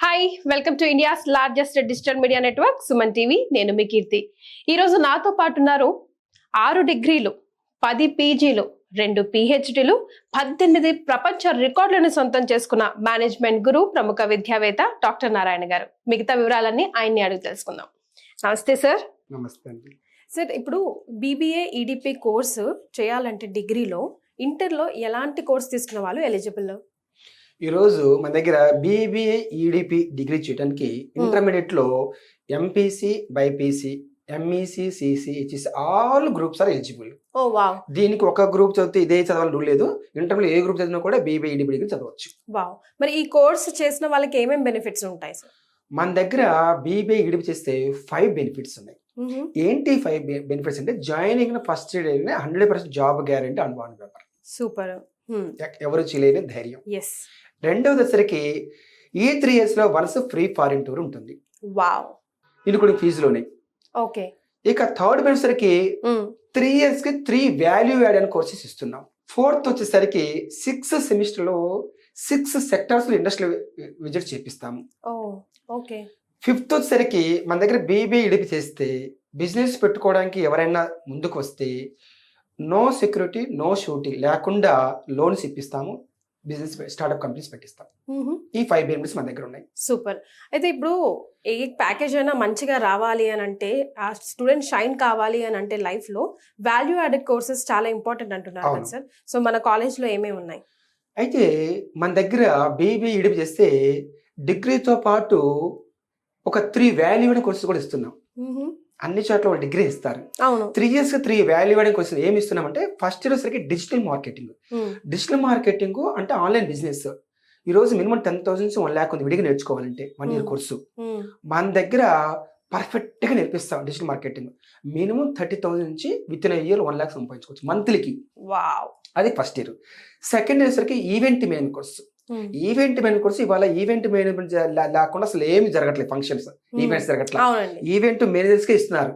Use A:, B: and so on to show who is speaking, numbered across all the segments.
A: Hi, welcome to India's largest digital media network Suman TV. నేను మీ కీర్తి. ఈరోజు నాతో పాటు ఉన్నారు 6 డిగ్రీలు, 10 పీజీలు, 2 పిహెచ్డీలు, 18 ప్రపంచ రికార్డులను సొంతం చేసుకున్న మేనేజ్మెంట్ గురు, ప్రముఖ విద్యావేత్త డాక్టర్ నారాయణ గారు. మిగతా వివరాలన్నీ ఆయన్ని అడిగి తెలుసుకుందాం. నమస్తే సార్.
B: నమస్తే అండి.
A: సార్, ఇప్పుడు బీబీఏ ఈడిపి కోర్సు చేయాలంటే డిగ్రీలో, ఇంటర్లో ఎలాంటి కోర్స్ తీసుకున్న వాళ్ళు ఎలిజిబుల్?
B: ఈరోజు మన దగ్గర బీబీఏ ఈడిపి డిగ్రీ చేయడానికి ఇంటర్మీడియట్లో MPC, BiPC, MEC, CC, HEC all groups are eligible.
A: Oh wow.
B: దీనికి ఒక గ్రూప్ చదివితే ఇదే చదవాలని రూల్ లేదు. ఇంటర్మీడియట్ ఏ గ్రూప్ చదివినా కూడా బీబీఏ ఈడిపి డిగ్రీ చదవచ్చు.
A: వావ్. మరి ఈ కోర్స్ చేసిన వాళ్ళకి ఏమేమి బెనిఫిట్స్ ఉంటాయి సార్?
B: మన దగ్గర బీబీఏ ఈడిపి చేస్తే 5 బెనిఫిట్స్ ఉన్నాయి. ఏంటి 5 బెనిఫిట్స్ అంటే, joining first day 100% job guarantee and bond paper.
A: Super.
B: ఎవరు చేయలేని ధైర్యం.
A: ఎస్.
B: రెండవది వచ్చరికి ఈ 3 years లో వన్స్ ఫ్రీ ఫారిన్ టూర్ ఉంటుంది.
A: వావ్.
B: ఇది కూడా ఫీజులోనే.
A: ఓకే.
B: ఇక థర్డ్ వచ్చేసరికి 3 years కి 3 వాల్యూ యాడ్ అని కోర్సెస్ ఇస్తున్నాం. ఫోర్త్ వచ్చేసరికి 6 సెమిస్టర్లో 6 సెక్టార్స్ లో ఇండస్ట్రీ విజిట్ చేపిస్తాము.
A: ఓకే.
B: ఫిఫ్త్ వచ్చేసరికి మన దగ్గర బీబీఏ ఇడిపి చేస్తే బిజినెస్ పెట్టుకోవడానికి ఎవరైనా ముందుకు వస్తే నో సెక్యూరిటీ, నో షూరిటీ లేకుండా లోన్స్ ఇప్పిస్తాము. బిజినెస్ స్టార్ట్అప్ కంపెనీస్ పెట్టిస్తాం. ఈ 5 బెనిఫిట్స్ మన దగ్గర ఉన్నాయి.
A: సూపర్. అయితే ఇప్పుడు ఏ ప్యాకేజ్ అయినా మంచిగా రావాలి అని అంటే, ఆ స్టూడెంట్ షైన్ కావాలి అని అంటే లైఫ్ లో వాల్యూ యాడెడ్ కోర్సెస్ చాలా ఇంపార్టెంట్ అంటున్నారు కదా సార్. సో మన కాలేజ్ లో ఏమేమి ఉన్నాయి?
B: అయితే మన దగ్గర బీబీఏ ఇడిపి చేస్తే డిగ్రీతో పాటు ఒక 3 వాల్యూ యాడెడ్ కోర్సెస్ కూడా ఇస్తున్నాం. అన్ని చోట్ల ఒక డిగ్రీ ఇస్తారు. 3 years 3 వాల్యూ యాడెడ్ కోర్సెస్ ఏమి ఇస్తున్నామంటే, ఫస్ట్ ఇయర్ వచ్చరికి డిజిటల్ మార్కెటింగ్. డిజిటల్ మార్కెటింగ్ అంటే ఆన్లైన్ బిజినెస్. ఈ రోజు మినిమం 10,000 నుంచి 1 lakh ఉంది విడిగా నేర్చుకోవాలంటే 1 year కోర్సు. మన దగ్గర పర్ఫెక్ట్ గా నేర్పిస్తాం. డిజిటల్ మార్కెటింగ్ మినిమం 30,000 నుంచి విత్ ఇన్ ఇయర్ 1 lakh సంపాదించుకోవచ్చు మంత్లీకి.
A: వావ్.
B: అది ఫస్ట్ ఇయర్. సెకండ్ ఇయర్ సరికి event management course. Event management course ఇవాళ ఈవెంట్ మేనేజ్మెంట్ లేకుండా అసలు ఏమి జరగట్లేదు. ఫంక్షన్స్, ఈవెంట్స్ జరగట్లేదు. ఈవెంట్ మేనేజర్స్ కే ఇస్తున్నారు.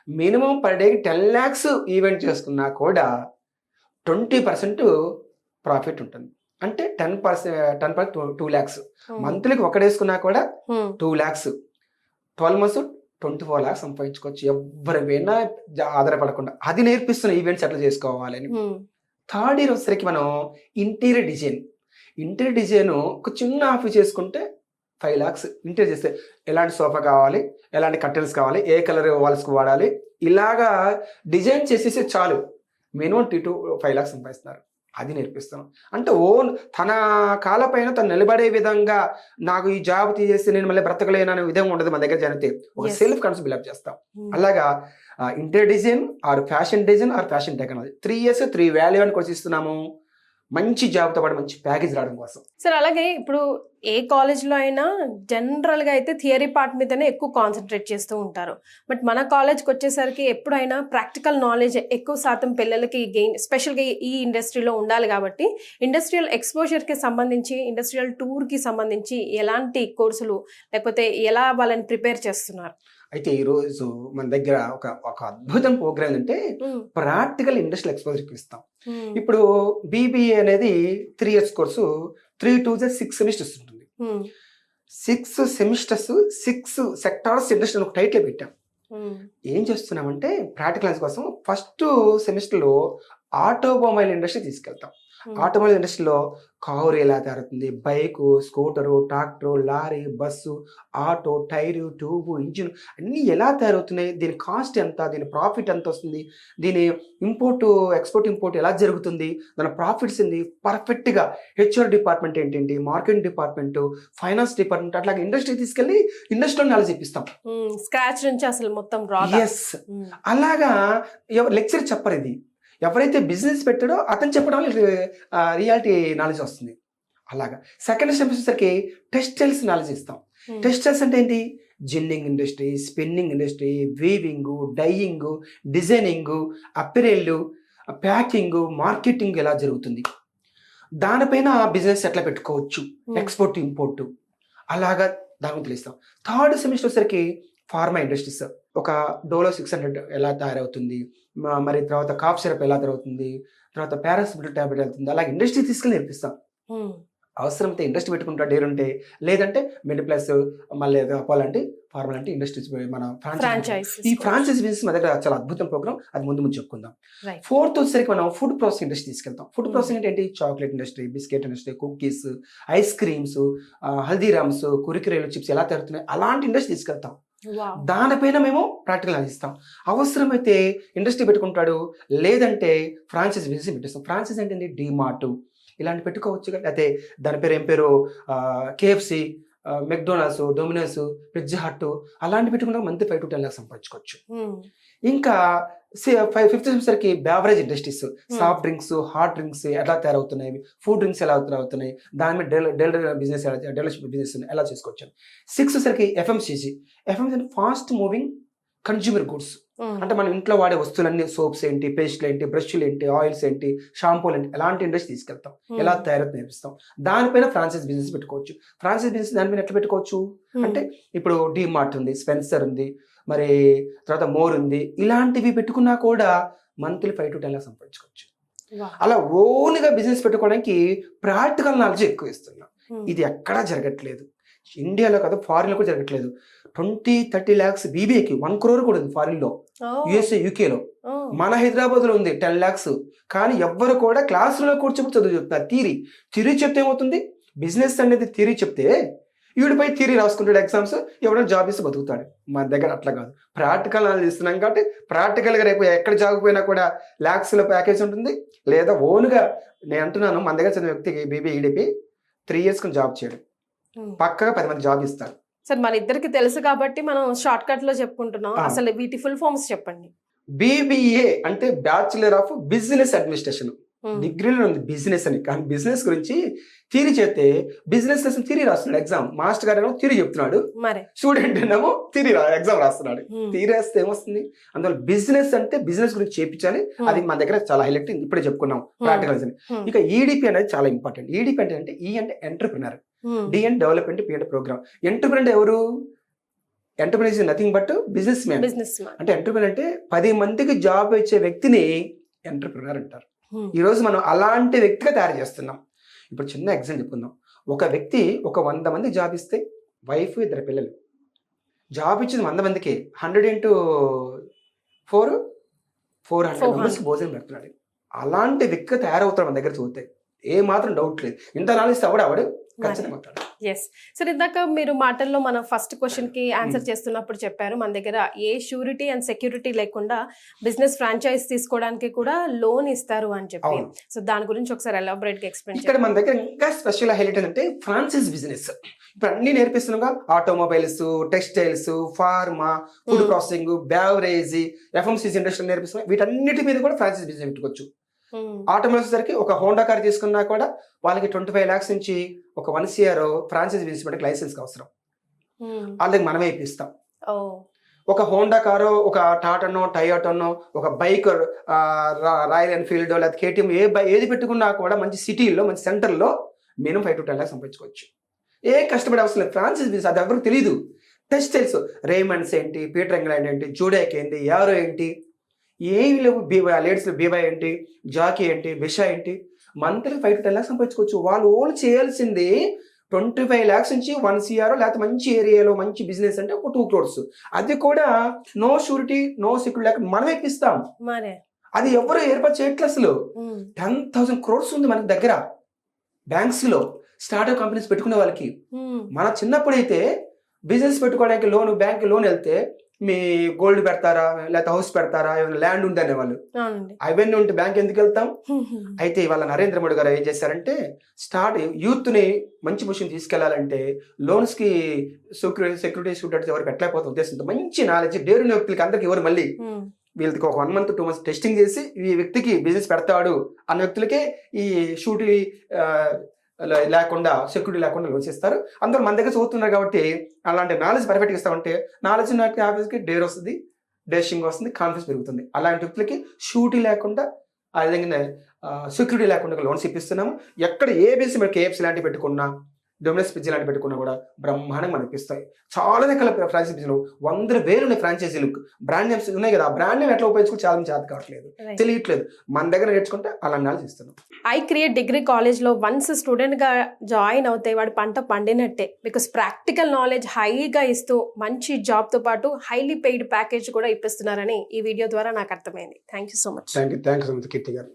B: మినిమం పర్ డేకి 10 lakhs ఈవెంట్ చేసుకున్నా కూడా 20% ప్రాఫిట్ ఉంటుంది. అంటే 10% 2 lakhs. మంత్లీకి ఒకటేసుకున్నా కూడా 2 lakhs. 12 months 24 lakhs సంపాదించుకోవచ్చు ఎవరివైనా ఆధారపడకుండా. అది నేర్పిస్తున్న ఈవెంట్స్ ఎట్లా చేసుకోవాలని. థర్డ్ ఇయర్ వచ్చేసరికి మనం ఇంటీరియర్ డిజైన్ ఒక చిన్న ఆఫీస్ చేసుకుంటే 5 lakhs. ఇంటీరియర్ చేస్తే ఎలాంటి సోఫా కావాలి, ఎలాంటి కర్టెన్స్ కావాలి, ఏ కలర్ వాల్స్కి వాడాలి, ఇలాగా డిజైన్ చేసేసి చాలు మినిమం 2 to 5 lakhs సంపాదిస్తున్నారు. అది నేర్పిస్తాం. అంటే ఓన్ తన కాళ్ళపైన తను నిలబడే విధంగా, నాకు ఈ జాబ్ తీసేసి నేను మళ్ళీ బ్రతకలేను అనే విధంగా ఉండదు. మన దగ్గర జరిగితే ఒక సెల్ఫ్ కాన్ఫిడెన్స్ బిల్డప్ చేస్తాం. అలాగా interior design are fashion design are fashion technology 3 years 3 value అని కోర్స్ ఇస్తున్నాము. మంచి జాబ్తో పాటు మంచి ప్యాకేజ్ రావడం కోసం.
A: సార్, అలాగే ఇప్పుడు ఏ కాలేజ్లో అయినా జనరల్గా అయితే థియరీ పార్ట్ మీదనే ఎక్కువ కాన్సన్ట్రేట్ చేస్తూ ఉంటారు. బట్ మన కాలేజ్కి వచ్చేసరికి ఎప్పుడైనా ప్రాక్టికల్ నాలెడ్జ్ ఎక్కువ శాతం పిల్లలకి గెయిన్, స్పెషల్గా ఈ ఇండస్ట్రీలో ఉండాలి. కాబట్టి ఇండస్ట్రియల్ ఎక్స్పోజర్కి సంబంధించి, ఇండస్ట్రియల్ టూర్కి సంబంధించి ఎలాంటి కోర్సులు, లేకపోతే ఎలా వాళ్ళని ప్రిపేర్ చేస్తున్నారు?
B: అయితే ఈరోజు మన దగ్గర ఒక అద్భుతం ప్రోగ్రామ్ అంటే ప్రాక్టికల్ ఇండస్ట్రియల్ ఎక్స్పోజర్ ఇస్తాం. ఇప్పుడు బీబీఏ అనేది 3 years కోర్సు. 3 to 6 సెమిస్టర్స్ ఉంటుంది. 6 సెమిస్టర్స్ 6 సెక్టార్స్ ఇండస్ట్రీ ఒక టైటిల్ పెట్టాం. ఏం చేస్తున్నామంటే ప్రాక్టికల్ కోసం ఫస్ట్ సెమిస్టర్లో ఆటోమొబైల్ ఇండస్ట్రీ తీసుకెళ్తాం. ఆటోమొబైల్ ఇండస్ట్రీలో కారు ఎలా తయారవుతుంది, bike, scooter, tractor, lorry, bus, auto, tyre, tube, engine అన్నీ ఎలా తయారవుతున్నాయి, దీని కాస్ట్ ఎంత, దీని ప్రాఫిట్ ఎంత వస్తుంది, దీని ఎక్స్పోర్ట్ ఎలా జరుగుతుంది, దాని ప్రాఫిట్స్ ఏంది, పర్ఫెక్ట్గా హెచ్ఆర్ డిపార్ట్మెంట్ ఏంటండి, మార్కెటింగ్ డిపార్ట్మెంట్, ఫైనాన్స్ డిపార్ట్మెంట్, అట్లాగే ఇండస్ట్రీ తీసుకెళ్ళి ఇండస్ట్రీలో నాలెడ్జ్ ఇప్పిస్తాం.
A: స్క్రాచ్ నుంచి అసలు మొత్తం.
B: ఎస్. అలాగా లెక్చర్ చెప్పరు. ఇది ఎవరైతే బిజినెస్ పెట్టాడో అతను చెప్పడం రియాలిటీ నాలెడ్జ్ వస్తుంది. అలాగా సెకండ్ సెమిస్టర్కి టెక్స్టైల్స్ నాలెడ్జ్ ఇస్తాం. టెక్స్టైల్స్ అంటే ఏంటి, ginning industry, spinning industry, weaving, dyeing, designing, apparel, packing, marketing ఎలా జరుగుతుంది, దానిపైన బిజినెస్ ఎట్లా పెట్టుకోవచ్చు, ఎక్స్పోర్ట్ ఇంపోర్ట్, అలాగా దాని తెలుస్తాం. థర్డ్ సెమిస్టర్ సరికి ఫార్మా ఇండస్ట్రీస్, ఒక డోలో 600 ఎలా తయారవుతుంది, మరి తర్వాత కాఫ్ సిరప్ ఎలా తయారవుతుంది, తర్వాత పారాసిటమాల్ టాబ్లెట్ అవుతుంది, అలాగే ఇండస్ట్రీ తీసుకెళ్ళి నేర్పిస్తాం. అవసరమైతే ఇండస్ట్రీ పెట్టుకుంటాడు డేర్ ఉంటే, లేదంటే మిడిల్ ప్లస్ మళ్ళీ అపోలాంటి ఫార్మల్ అంటే ఇండస్ట్రీస్ మన ఫ్రాంచైజ్. ఈ ఫ్రాంచైజ్ బిజినెస్ మన దగ్గర చాలా అద్భుతం ప్రోగ్రామ్, అది ముందు చెప్పుకుందాం. ఫోర్త్ వచ్చేసరికి మనం ఫుడ్ ప్రాసెసింగ్ ఇండస్ట్రీ తీసుకెళ్తాం. ఫుడ్ ప్రాసెసింగ్ అంటే ఏంటి? Chocolate industry, biscuit industry, cookies, ice creams, Haldiram's, కురికురేలు, చిప్స్ ఎలా తయారుతున్నాయి అలాంటి ఇండస్ట్రీ తీసుకెళ్తాం. దానిపైన మేము ప్రాక్టికల్ అందిస్తాం. అవసరమైతే ఇండస్ట్రీ పెట్టుకుంటాడు, లేదంటే ఫ్రాంచైజ్ బిజినెస్ పెట్టిస్తాం. ఫ్రాంచైజ్ అంటే ఏంటి? డిమార్ట్ ఇలాంటి పెట్టుకోవచ్చు. అయితే దాని పేరు ఏం పేరు? KFC, McDonald's, Domino's, Pizza Hut అలాంటి పెట్టుకుంటే మంత్ 5 to 10 lakhs సంపాదించుకోవచ్చు. ఇంకా ఫిఫ్త్ సెమిస్టర్కి beverage industries, soft drinks, hot drinks ఎలా తయారవుతున్నాయి, ఫుడ్ డ్రింక్స్ ఎలా తయారవుతున్నాయి, దాని మీద డెలివరీ బిజినెస్ డెవలప్మెంట్ బిజినెస్ ఎలా చేసుకోవచ్చు. సిక్స్త్ సరికి FMCG fast moving consumer goods. అంటే మనం ఇంట్లో వాడే వస్తువులన్నీ సోప్స్ ఏంటి, పేస్ట్లు ఏంటి, బ్రష్లు ఏంటి, ఆయిల్స్ ఏంటి, షాంపూలు ఏంటి, ఎలాంటి ఇండస్ట్రీ తీసుకెళ్తాం, ఎలా తయారు నేర్పిస్తాం. దానిపైన ఫ్రాంచైజ్ బిజినెస్ పెట్టుకోవచ్చు. ఫ్రాంచైజ్ బిజినెస్ దానిపైన ఎట్లా పెట్టుకోవచ్చు అంటే ఇప్పుడు డిమార్ట్ ఉంది, స్పెన్సర్ ఉంది, మరి తర్వాత మోర్ ఉంది, ఇలాంటివి పెట్టుకున్నా కూడా మంత్లీ 5 to 10 lakhs సంపాదించుకోవచ్చు. అలా ఓన్గా బిజినెస్ పెట్టుకోవడానికి ప్రాక్టికల్ నాలెడ్జ్ ఎక్కువ ఇస్తున్నాం. ఇది ఎక్కడా జరగట్లేదు, ఇండియాలో కాదు ఫారిన్ లో కూడా జరగట్లేదు. 20-30 lakhs బీబీఏకి 1 crore కూడా ఉంది ఫారిన్ లో, యుఎస్ఏ, యూకేలో. మన హైదరాబాద్ లో ఉంది 10 lakhs. కానీ ఎవ్వరు కూడా క్లాస్ లో కూర్చోబెట్టి చదువు చెప్తున్నారు. థియరీ చెప్తే ఏమవుతుంది? బిజినెస్ అనేది థియరీ చెప్తే వీడిపై థియరీ రాసుకుంటాడు ఎగ్జామ్స్, ఎవరైనా జాబ్ ఇస్తే బతుకుతాడు. మన దగ్గర అట్లా కాదు, ప్రాక్టికల్ నాలెడ్జ్ ఇస్తున్నాం కాబట్టి ప్రాక్టికల్గా రేపు ఎక్కడ జాబ్ పోయినా కూడా lakhs ప్యాకేజ్ ఉంటుంది. లేదా ఓన్గా నేను అంటున్నాను, మన దగ్గర చదివిన వ్యక్తికి బీబీ ఈడీపీ 3 years జాబ్ చేయడం పక్కగా 10 మంది జాబ్ ఇస్తారు.
A: సార్ మన ఇద్దరికి తెలుసు కాబట్టి మనం షార్ట్ కట్ లో చెప్పుకుంటున్నాం. అసలు వీటి ఫుల్ ఫామ్స్ చెప్పండి.
B: బీబీఏ అంటే బ్యాచులర్ ఆఫ్ బిజినెస్ అడ్మినిస్ట్రేషన్. డిగ్రీలో ఉంది బిజినెస్ అని, కానీ బిజినెస్ గురించి థియరీ చేస్తే బిజినెస్ థియరీ రాస్తున్నాడు ఎగ్జామ్. మాస్టర్ గారు ఏమో థియరీ చెప్తున్నాడు, స్టూడెంట్ ఏమో థియరీ ఎగ్జామ్ రాస్తున్నాడు. థియరీ రాస్తే ఏమొస్తుంది? అందువల్ల బిజినెస్ అంటే బిజినెస్ గురించి చేయించాలి. అది మన దగ్గర చాలా హైలైట్, ఇప్పుడే చెప్పుకున్నాం ప్రాక్టికల్స్ అని. ఇక ఈడిపి అనేది చాలా ఇంపార్టెంట్. ఈడిపి అంటే ఈ అంటే entrepreneur, D and development, P అంటే ప్రోగ్రామ్. ఎంటర్ప్రినర్ ఎవరు? Entrepreneur is nothing but business man. అంటే ఎంటర్ప్రినర్ అంటే 10 మందికి జాబ్ ఇచ్చే వ్యక్తిని ఎంటర్ప్రినర్ అంటారు. ఈ రోజు మనం అలాంటి వ్యక్తిగా తయారు చేస్తున్నాం. ఇప్పుడు చిన్న ఎగ్జాంపుల్ చెప్పుకుందాం. ఒక వ్యక్తి ఒక 100 మంది జాబ్ ఇస్తే, వైఫ్ 2 పిల్లలు, జాబ్ ఇచ్చింది 100 మందికి 100 into 4 400 మెంబర్స్కి భోజనం పెడుతున్నాడు. అలాంటి వ్యక్తిగా తయారవుతాడు మన దగ్గర చూస్తే, ఏ మాత్రం డౌట్ లేదు. ఇంత నాలెడ్జ్ అవడు ఖచ్చితంగా మాట్లాడు.
A: ఎస్ సార్, ఇందాక మీరు మాటల్లో మన ఫస్ట్ క్వశ్చన్ కి ఆన్సర్ చేస్తున్నప్పుడు చెప్పారు మన దగ్గర ఏ షూరిటీ అండ్ సెక్యూరిటీ లేకుండా బిజినెస్ ఫ్రాంచైజ్ తీసుకోవడానికి కూడా లోన్ ఇస్తారు అని చెప్పి. సో దాని గురించి ఒకసారి ఎలాబరేట్ గా ఎక్స్ప్లెయిన్.
B: ఇక్కడ మన దగ్గర ఇంకా స్పెషల్ హైలైట్ అంటే ఫ్రాంచైజ్ బిజినెస్. ఇప్పుడు అన్ని నేర్పిస్తున్నాగా, automobiles, textiles, pharma, food processing, beverage, FMCG industry నేర్పిస్తున్నాం. వీటన్నిటి మీద కూడా ఫ్రాంచైజ్ బిజినెస్ పెట్టుకోవచ్చు. ఆటోమొబైల్స్ సరికి ఒక హోండా కార్ తీసుకున్నా కూడా వాళ్ళకి 25 lakhs నుంచి ఒక 1 year ఫ్రాంచైజ్ బిజినెస్ పెట్టి లైసెన్స్ అవసరం, వాళ్ళకి మనమే ఇప్పిస్తాం. ఒక హోండా కారో, ఒక టాటానో, టయోటానో, ఒక బైక్ రాయల్ ఎన్ఫీల్డ్ లేదా కేటీఎం ఏది పెట్టుకున్నా కూడా మంచి సిటీలో, మంచి సెంటర్లో మినిమం 5 to 10 lakhs సంపాదించుకోవచ్చు. ఏ కష్టపడే అవసరం లేదు. ఫ్రాంచైజ్ బిజినెస్ అది ఎవరికి తెలియదు. టెక్స్టైల్స్, రేమండ్స్ ఏంటి, పీటర్ ఇంగ్లాండ్ ఏంటి, జూడాక్ ఏంటి, యారో ఏంటి, ఏమి లేవు. లేడీస్లో బీబా ఏంటి, జాకీ ఏంటి, బిషా ఏంటి, మంత్లీ 5 to 10 lakhs సంపాదించుకోవచ్చు. వాళ్ళు ఓన్ చేయాల్సింది 25 lakhs నుంచి 1 CR, లేకపోతే మంచి ఏరియాలో మంచి బిజినెస్ అంటే ఒక 2 crores. అది కూడా నో షూరిటీ, నో సెక్యూరిటీ లేక మనం ఎక్కిస్తాం. అది ఎవరు ఏర్పాటు చేయట్లేదు. అసలు 10,000 crores ఉంది మనకి దగ్గర బ్యాంక్స్ లో స్టార్ట్అప్ కంపెనీస్ పెట్టుకునే వాళ్ళకి. మన చిన్నప్పుడైతే బిజినెస్ పెట్టుకోవడానికి లోన్, బ్యాంక్ లోన్ వెళ్తే మీ గోల్డ్ పెడతారా, లేకపోతే హౌస్ పెడతారా, ఏమైనా ల్యాండ్ ఉంది అనేవాళ్ళు. అవన్నీ ఉంటే బ్యాంక్ ఎందుకు వెళ్తాం? అయితే ఇవాళ నరేంద్ర మోడీ గారు ఏం చేశారంటే, యూత్ ని మంచి పొజిషన్ తీసుకెళ్లాలంటే లోన్స్ కి సెక్యూరిటీ స్టూడెంట్స్ ఎవరు పెట్టలేకపోతే ఉద్దేశంతో మంచి నాలెడ్జ్ డేరున్న వ్యక్తులకి అందరికి ఎవరు మళ్ళీ వీళ్ళకి ఒక 1 month 2 months టెస్టింగ్ చేసి ఈ వ్యక్తికి బిజినెస్ పెడతాడు అన్న వ్యక్తులకే ఈ షూరిటీ లేకుండా, సెక్యూరిటీ లేకుండా లోన్స్ ఇస్తారు. అందరూ మన దగ్గర చదువుతున్నారు కాబట్టి అలాంటి నాలెడ్జ్ పర్ఫెక్ట్గా ఇస్తామంటే నాలెడ్జ్ నాకు ఆఫీస్కి డేర్ వస్తుంది, డేషింగ్ వస్తుంది, కాన్ఫిడెన్స్ పెరుగుతుంది. అలాంటి వ్యక్తులకి షూరిటీ లేకుండా, అదేవిధంగా సెక్యూరిటీ లేకుండా లోన్స్ ఇప్పిస్తున్నాము. ఎక్కడ ఏ బిజినెస్ మీరు కేఎఫ్సీ లాంటివి పెట్టుకున్నా, డొమినస్ పిజ్జా లాంటి పెట్టుకున్నా కూడా బ్రహ్మాండంగా మనకి ఇస్తాయి. చాలా రకాల ఫ్రాంచైజీ పిజ్జాలు 100,000 ఉన్నాయి ఫ్రాంచైజీలు, బ్రాండ్ నేమ్స్ ఉన్నాయి కదా, ఆ బ్రాండ్ నేమ్ ఎట్లా ఉపయోగించుకో చాలా మంది చేత కావట్లేదు, తెలియట్లేదు. మన దగ్గర నేర్చుకుంటే అలా చేస్తున్నాం.
A: ఐ క్రియేట్ డిగ్రీ కాలేజ్లో వన్స్ స్టూడెంట్గా జాయిన్ అవుతే వాడి పంట పండినట్టే. బికాస్ ప్రాక్టికల్ నాలెడ్జ్ హైగా ఇస్తూ మంచి జాబ్తో పాటు హైలీ పెయిడ్ ప్యాకేజ్ కూడా ఇప్పిస్తున్నారని ఈ వీడియో ద్వారా నాకు అర్థమైంది. Thank you so much.
B: Thank you so much Keerthi గారు.